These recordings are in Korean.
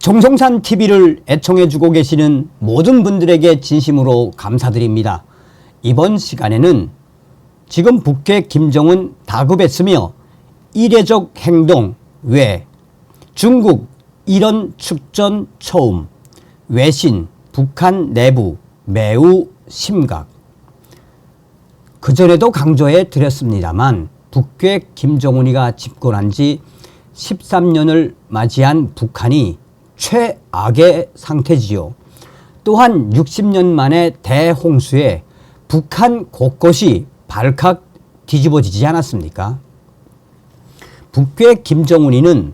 정성산 TV를 애청해주고 계시는 모든 분들에게 진심으로 감사드립니다. 이번 시간에는 지금 북괴 김정은 다급했으며 이례적 행동 외 중국 이런 축전 처음 외신 북한 내부 매우 심각. 그전에도 강조해 드렸습니다만 북괴 김정은이가 집권한 지 13년을 맞이한 북한이 최악의 상태지요. 또한 60년 만에 대홍수에 북한 곳곳이 발칵 뒤집어지지 않았습니까? 북괴 김정은이는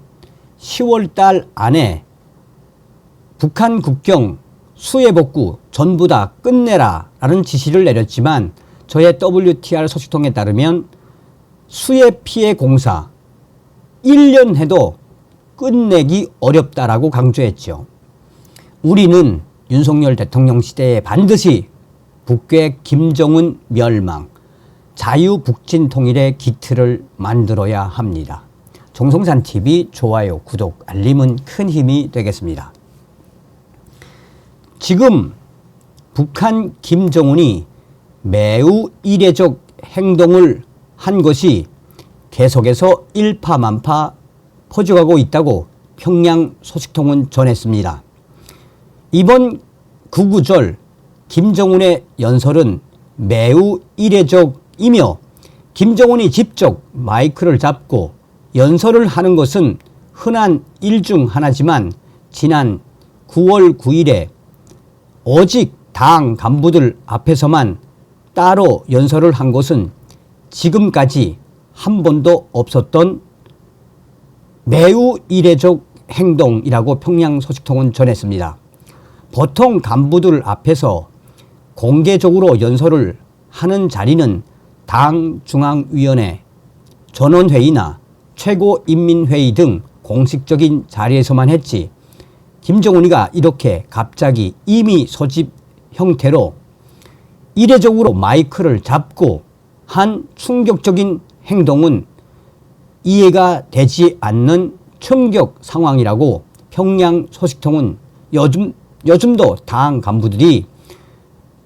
10월달 안에 북한 국경 수해 복구 전부 다 끝내라 라는 지시를 내렸지만 저의 WTR 소식통에 따르면 수해 피해 공사 1년 해도 끝내기 어렵다라고 강조했죠. 우리는 윤석열 대통령 시대에 반드시 북괴 김정은 멸망, 자유북진 통일의 기틀을 만들어야 합니다. 정성산 TV 좋아요, 구독, 알림은 큰 힘이 되겠습니다. 지금 북한 김정은이 매우 이례적 행동을 한 것이 계속해서 일파만파 퍼져가고 있다고 평양 소식통은 전했습니다. 이번 구구절 김정은의 연설은 매우 이례적이며 김정은이 직접 마이크를 잡고 연설을 하는 것은 흔한 일 중 하나지만 지난 9월 9일에 오직 당 간부들 앞에서만 따로 연설을 한 것은 지금까지 한 번도 없었던 매우 이례적 행동이라고 평양 소식통은 전했습니다. 보통 간부들 앞에서 공개적으로 연설을 하는 자리는 당 중앙위원회, 전원회의나 최고인민회의 등 공식적인 자리에서만 했지 김정은이가 이렇게 갑자기 임의 소집 형태로 이례적으로 마이크를 잡고 한 충격적인 행동은 이해가 되지 않는 충격 상황이라고 평양 소식통은 요즘도 당 간부들이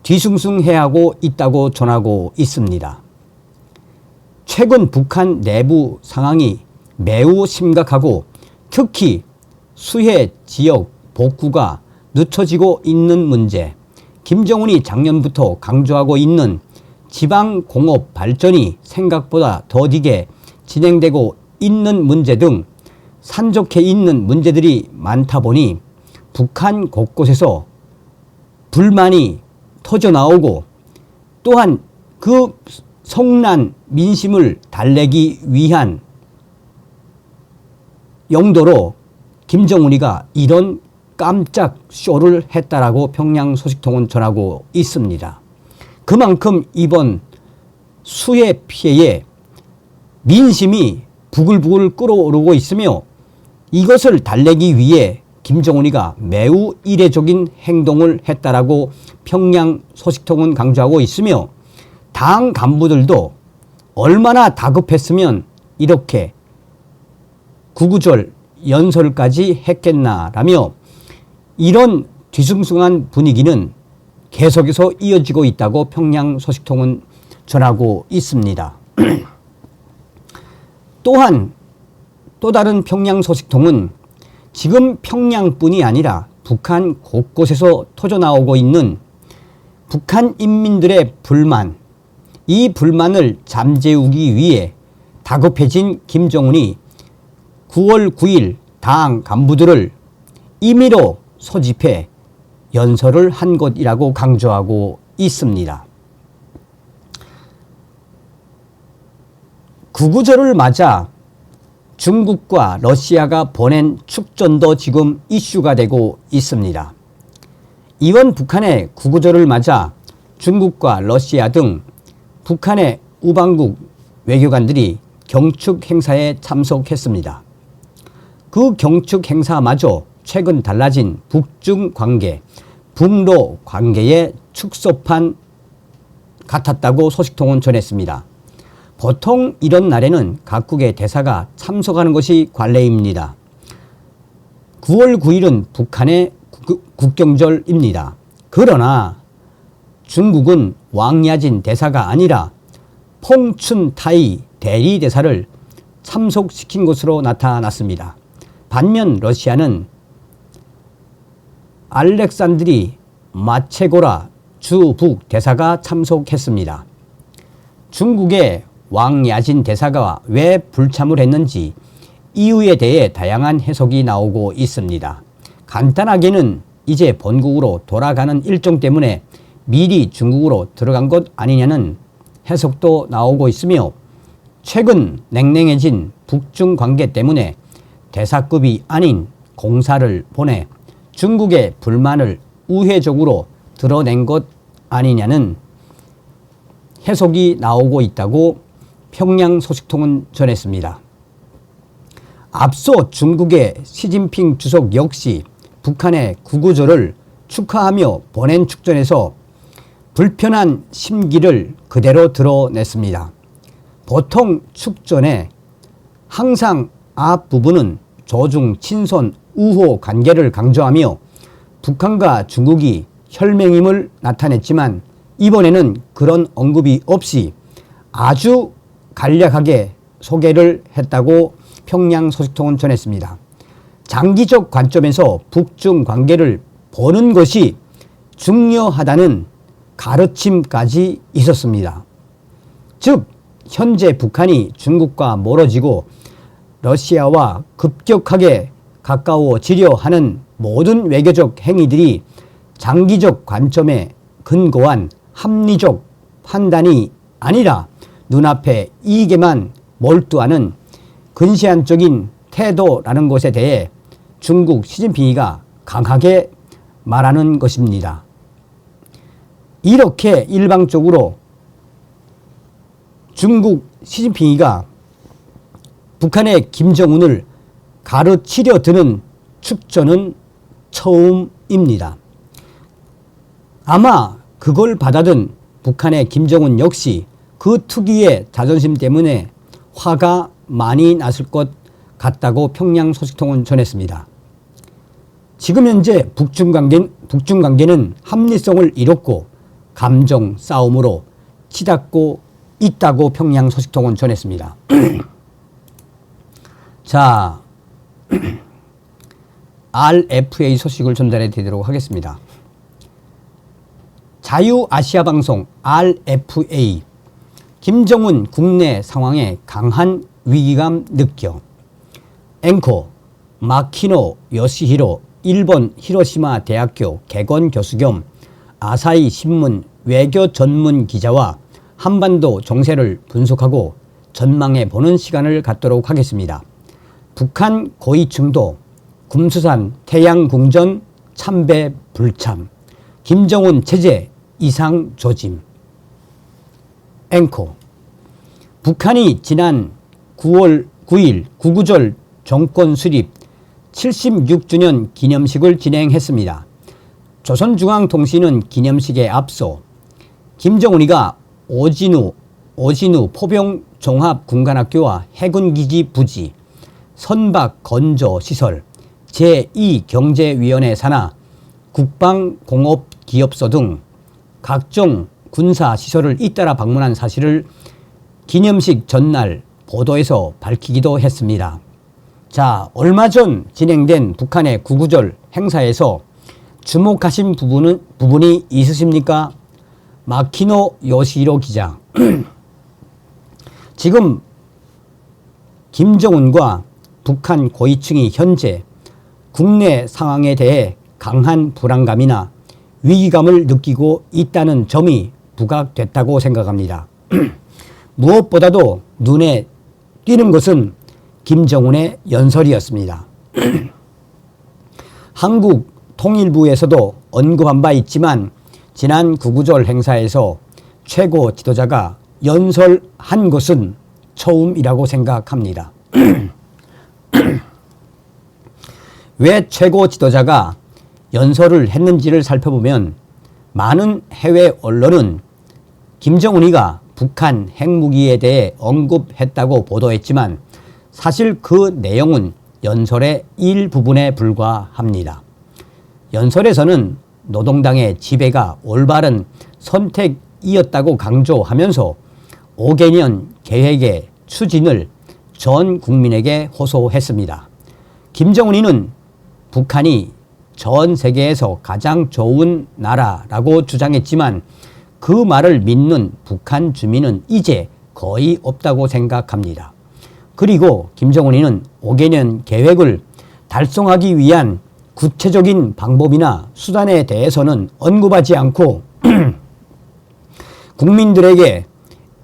뒤숭숭해하고 있다고 전하고 있습니다. 최근 북한 내부 상황이 매우 심각하고 특히 수해 지역 복구가 늦춰지고 있는 문제, 김정은이 작년부터 강조하고 있는 지방공업 발전이 생각보다 더디게 진행되고 있는 문제 등 산적해 있는 문제들이 많다 보니 북한 곳곳에서 불만이 터져나오고 또한 그 성난 민심을 달래기 위한 용도로 김정은이가 이런 깜짝 쇼를 했다라고 평양 소식통은 전하고 있습니다. 그만큼 이번 수해 피해에 민심이 부글부글 끓어오르고 있으며 이것을 달래기 위해 김정은이가 매우 이례적인 행동을 했다라고 평양 소식통은 강조하고 있으며 당 간부들도 얼마나 다급했으면 이렇게 구구절 연설까지 했겠나라며 이런 뒤숭숭한 분위기는 계속해서 이어지고 있다고 평양 소식통은 전하고 있습니다. 또한 또 다른 평양 소식통은 지금 평양뿐이 아니라 북한 곳곳에서 터져나오고 있는 북한 인민들의 불만, 이 불만을 잠재우기 위해 다급해진 김정은이 9월 9일 당 간부들을 임의로 소집해 연설을 한 것이라고 강조하고 있습니다. 구구절을 맞아 중국과 러시아가 보낸 축전도 지금 이슈가 되고 있습니다. 이번 북한의 구구절을 맞아 중국과 러시아 등 북한의 우방국 외교관들이 경축 행사에 참석했습니다. 그 경축 행사마저 최근 달라진 북중 관계, 북로 관계의 축소판 같았다고 소식통은 전했습니다. 보통 이런 날에는 각국의 대사가 참석하는 것이 관례입니다. 9월 9일은 북한의 국경절입니다. 그러나 중국은 왕야진 대사가 아니라 퐁춘타이 대리대사를 참석시킨 것으로 나타났습니다. 반면 러시아는 알렉산드리 마체고라 주북 대사가 참석했습니다. 중국의 왕야진 대사가 왜 불참을 했는지 이유에 대해 다양한 해석이 나오고 있습니다. 간단하게는 이제 본국으로 돌아가는 일정 때문에 미리 중국으로 들어간 것 아니냐는 해석도 나오고 있으며, 최근 냉랭해진 북중 관계 때문에 대사급이 아닌 공사를 보내 중국의 불만을 우회적으로 드러낸 것 아니냐는 해석이 나오고 있다고 평양 소식통은 전했습니다. 앞서 중국의 시진핑 주석 역시 북한의 구구절을 축하하며 보낸 축전에서 불편한 심기를 그대로 드러냈습니다. 보통 축전에 항상 앞부분은 조중 친선 우호 관계를 강조하며 북한과 중국이 혈맹임을 나타냈지만, 이번에는 그런 언급이 없이 아주 간략하게 소개를 했다고 평양 소식통은 전했습니다. 장기적 관점에서 북중 관계를 보는 것이 중요하다는 가르침까지 있었습니다. 즉, 현재 북한이 중국과 멀어지고 러시아와 급격하게 가까워지려 하는 모든 외교적 행위들이 장기적 관점에 근거한 합리적 판단이 아니라 눈앞의 이익에만 몰두하는 근시안적인 태도라는 것에 대해 중국 시진핑이가 강하게 말하는 것입니다. 이렇게 일방적으로 중국 시진핑이가 북한의 김정은을 가르치려 드는 축전은 처음입니다. 아마 그걸 받아든 북한의 김정은 역시 그 특유의 자존심 때문에 화가 많이 났을 것 같다고 평양 소식통은 전했습니다. 지금 현재 북중 관계는 합리성을 잃었고 감정 싸움으로 치닫고 있다고 평양 소식통은 전했습니다. 자, RFA 소식을 전달해 드리도록 하겠습니다. 자유아시아방송 RFA, 김정은 국내 상황에 강한 위기감 느껴. 앵커 마키노 요시히로 일본 히로시마 대학교 개건 교수 겸 아사히 신문 외교 전문 기자와 한반도 정세를 분석하고 전망해 보는 시간을 갖도록 하겠습니다. 북한 고위층도 금수산 태양궁전 참배 불참, 김정은 체제 이상 조짐. 앵커, 북한이 지난 9월 9일 구구절 정권 수립 76주년 기념식을 진행했습니다. 조선중앙통신은 기념식에 앞서 김정은이가 오진우 포병종합군관학교와 해군기지 부지, 선박건조시설, 제2경제위원회 산하, 국방공업기업소 등 각종 군사시설을 잇따라 방문한 사실을 기념식 전날 보도에서 밝히기도 했습니다. 자, 얼마 전 진행된 북한의 구구절 행사에서 주목하신 부분이 있으십니까? 마키노 요시히로 기자. 지금 김정은과 북한 고위층이 현재 국내 상황에 대해 강한 불안감이나 위기감을 느끼고 있다는 점이 부각됐다고 생각합니다. 무엇보다도 눈에 띄는 것은 김정은의 연설이었습니다. 한국 통일부에서도 언급한 바 있지만 지난 구구절 행사에서 최고 지도자가 연설한 것은 처음이라고 생각합니다. 왜 최고 지도자가 연설을 했는지를 살펴보면 많은 해외 언론은 김정은이가 북한 핵무기에 대해 언급했다고 보도했지만 사실 그 내용은 연설의 일부분에 불과합니다. 연설에서는 노동당의 지배가 올바른 선택이었다고 강조하면서 5개년 계획의 추진을 전 국민에게 호소했습니다. 김정은이는 북한이 전 세계에서 가장 좋은 나라라고 주장했지만 그 말을 믿는 북한 주민은 이제 거의 없다고 생각합니다. 그리고 김정은이는 5개년 계획을 달성하기 위한 구체적인 방법이나 수단에 대해서는 언급하지 않고 국민들에게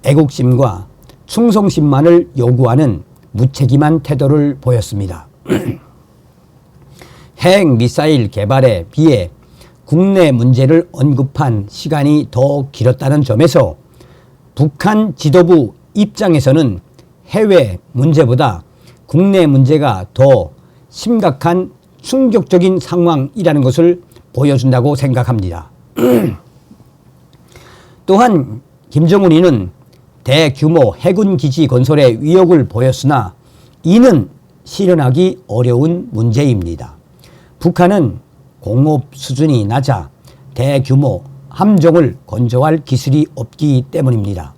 애국심과 충성심만을 요구하는 무책임한 태도를 보였습니다. 핵 미사일 개발에 비해 국내 문제를 언급한 시간이 더 길었다는 점에서 북한 지도부 입장에서는 해외 문제보다 국내 문제가 더 심각한 충격적인 상황이라는 것을 보여준다고 생각합니다. 또한 김정은이는 대규모 해군 기지 건설의 위협을 보였으나 이는 실현하기 어려운 문제입니다. 북한은 공업 수준이 낮아 대규모 함정을 건조할 기술이 없기 때문입니다.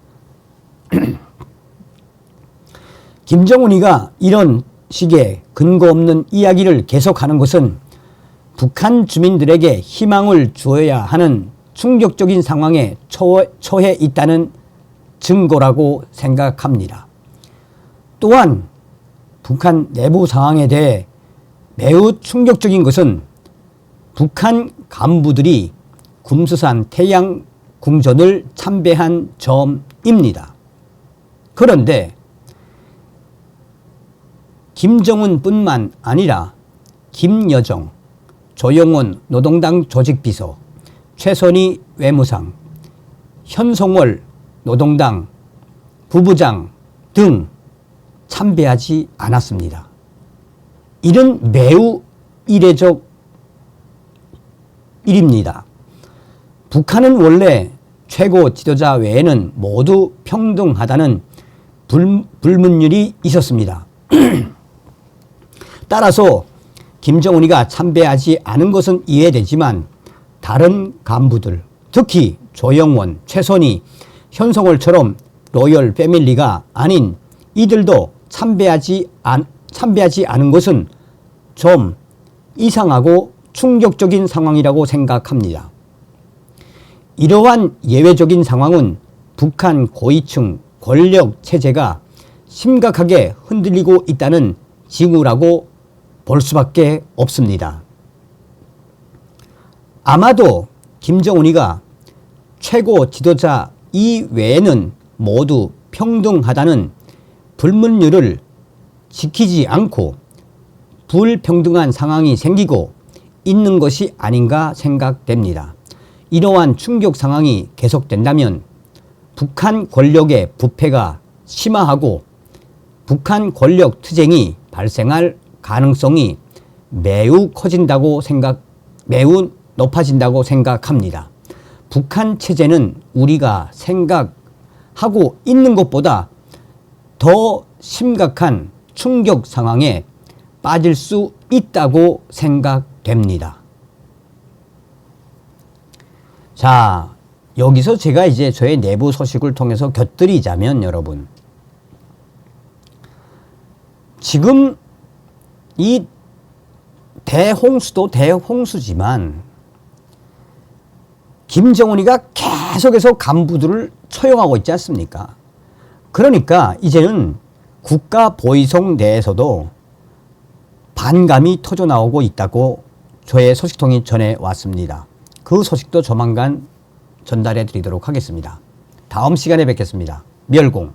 김정은이가 이런 식의 근거 없는 이야기를 계속하는 것은 북한 주민들에게 희망을 주어야 하는 충격적인 상황에 처해 있다는 증거라고 생각합니다. 또한 북한 내부 상황에 대해 매우 충격적인 것은 북한 간부들이 금수산 태양궁전을 참배한 점입니다. 그런데 김정은뿐만 아니라 김여정, 조영원 노동당 조직비서, 최선희 외무상, 현송월 노동당 부부장 등 참배하지 않았습니다. 이는 매우 이례적 일입니다. 북한은 원래 최고 지도자 외에는 모두 평등하다는 불문율이 있었습니다. 따라서 김정은이가 참배하지 않은 것은 이해되지만 다른 간부들, 특히 조영원, 최선희, 현성월처럼 로열 패밀리가 아닌 이들도 참배하지 않은 것은 좀 이상하고 충격적인 상황이라고 생각합니다. 이러한 예외적인 상황은 북한 고위층 권력 체제가 심각하게 흔들리고 있다는 징후라고 볼 수밖에 없습니다. 아마도 김정은이가 최고 지도자 이외에는 모두 평등하다는 불문율을 지키지 않고 불평등한 상황이 생기고 있는 것이 아닌가 생각됩니다. 이러한 충격 상황이 계속된다면 북한 권력의 부패가 심화하고 북한 권력 투쟁이 발생할 가능성이 매우 높아진다고 생각합니다. 북한 체제는 우리가 생각하고 있는 것보다 더 심각한 충격 상황에 빠질 수 있다고 생각됩니다. 자, 여기서 제가 이제 저의 내부 소식을 통해서 곁들이자면 여러분, 지금 이 대홍수도 대홍수지만 김정은이가 계속해서 간부들을 처형하고 있지 않습니까? 그러니까 이제는 국가 보위성 내에서도 반감이 터져나오고 있다고 저의 소식통이 전해왔습니다. 그 소식도 조만간 전달해 드리도록 하겠습니다. 다음 시간에 뵙겠습니다. 멸공.